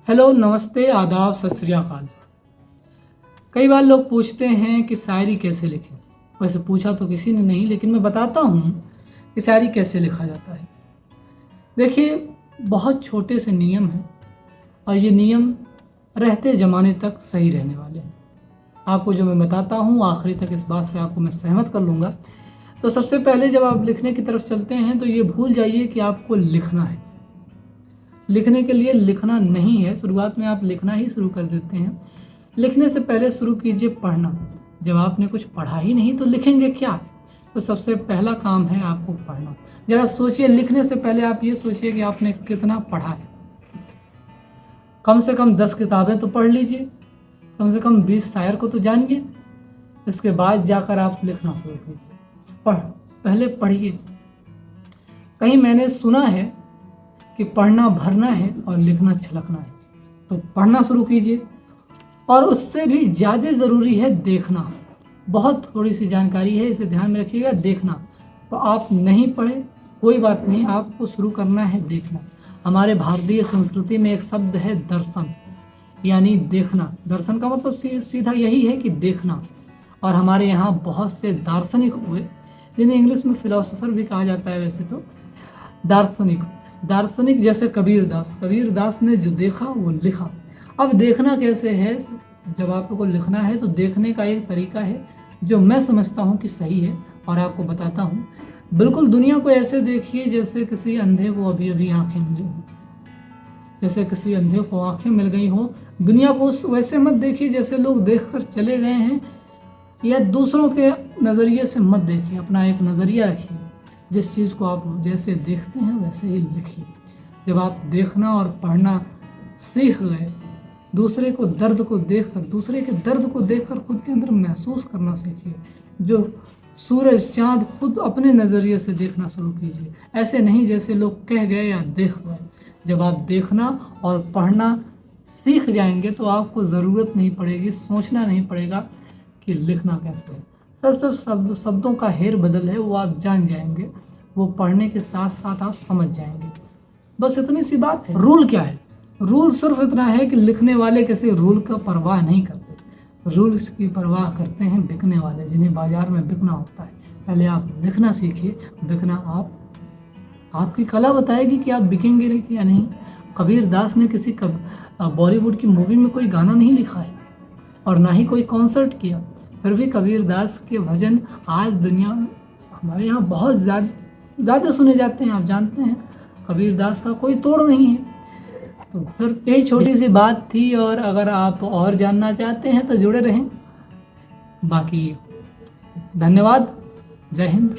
Hello, नमस्ते, आदाब, सत श्री अकाल। कई बार लोग पूछते हैं कि शायरी कैसे लिखें। वैसे पूछा तो किसी ने नहीं, लेकिन मैं बताता हूँ कि शायरी कैसे लिखा जाता है। देखिए, बहुत छोटे से नियम हैं और ये नियम रहते ज़माने तक सही रहने वाले हैं। आपको जो मैं बताता हूँ आखिरी तक इस बात से आपको मैं सहमत कर लूँगा। तो सबसे पहले जब आप लिखने की तरफ चलते हैं तो ये भूल जाइए कि आपको लिखना है। लिखने के लिए लिखना नहीं है, शुरुआत में आप लिखना ही शुरू कर देते हैं। लिखने से पहले शुरू कीजिए पढ़ना। जब आपने कुछ पढ़ा ही नहीं तो लिखेंगे क्या? तो सबसे पहला काम है आपको पढ़ना। जरा सोचिए, लिखने से पहले आप ये सोचिए कि आपने कितना पढ़ा है। कम से कम 10 किताबें तो पढ़ लीजिए, कम से कम 20 शायर को तो जानिए। इसके बाद जाकर आप लिखना शुरू कीजिए। पहले पढ़िए। कहीं मैंने सुना है कि पढ़ना भरना है और लिखना छलकना है। तो पढ़ना शुरू कीजिए। और उससे भी ज़्यादा ज़रूरी है देखना। बहुत थोड़ी सी जानकारी है, इसे ध्यान में रखिएगा। देखना तो आप नहीं पढ़े कोई बात नहीं, आपको शुरू करना है देखना। हमारे भारतीय संस्कृति में एक शब्द है दर्शन, यानी देखना। दर्शन का मतलब सीधा यही है कि देखना। और हमारे यहाँ बहुत से दार्शनिक हुए, जिन्हें इंग्लिश में फिलोसोफर भी कहा जाता है। वैसे तो दार्शनिक जैसे कबीरदास ने जो देखा वो लिखा। अब देखना कैसे है? जब आपको लिखना है तो देखने का एक तरीका है जो मैं समझता हूँ कि सही है और आपको बताता हूँ। बिल्कुल दुनिया को ऐसे देखिए जैसे किसी अंधे को अभी अभी आंखें मिली हो। जैसे किसी अंधे को आंखें मिल गई हो। दुनिया को वैसे मत देखिए जैसे लोग देखकर चले गए हैं, या दूसरों के नज़रिए से मत देखिए। अपना एक नज़रिया रखिए। जिस चीज़ को आप जैसे देखते हैं वैसे ही लिखिए। जब आप देखना और पढ़ना सीख गए, दूसरे के दर्द को देखकर खुद के अंदर महसूस करना सीखिए। जो सूरज चाँद खुद अपने नज़रिए से देखना शुरू कीजिए। ऐसे नहीं जैसे लोग कह गए या देख गए। जब आप देखना और पढ़ना सीख जाएंगे तो आपको ज़रूरत नहीं पड़ेगी, सोचना नहीं पड़ेगा कि लिखना कैसे है। सिर्फ शब्दों का हेर बदल है, वो आप जान जाएंगे। वो पढ़ने के साथ साथ आप समझ जाएंगे। बस इतनी सी बात है। रूल क्या है? रूल सिर्फ इतना है कि लिखने वाले किसी रूल का परवाह नहीं करते। रूल्स की परवाह करते हैं बिकने वाले, जिन्हें बाजार में बिकना होता है। पहले आप लिखना सीखिए। बिकना आपकी कला बताएगी कि आप बिकेंगे या नहीं। कबीरदास ने किसी बॉलीवुड की मूवी में कोई गाना नहीं लिखा है और ना ही कोई कॉन्सर्ट किया, फिर भी कबीरदास के भजन आज दुनिया में हमारे यहाँ बहुत ज़्यादा सुने जाते हैं। आप जानते हैं कबीरदास का कोई तोड़ नहीं है। तो फिर यही छोटी सी बात थी, और अगर आप और जानना चाहते हैं तो जुड़े रहें। बाकी धन्यवाद। जय हिंद।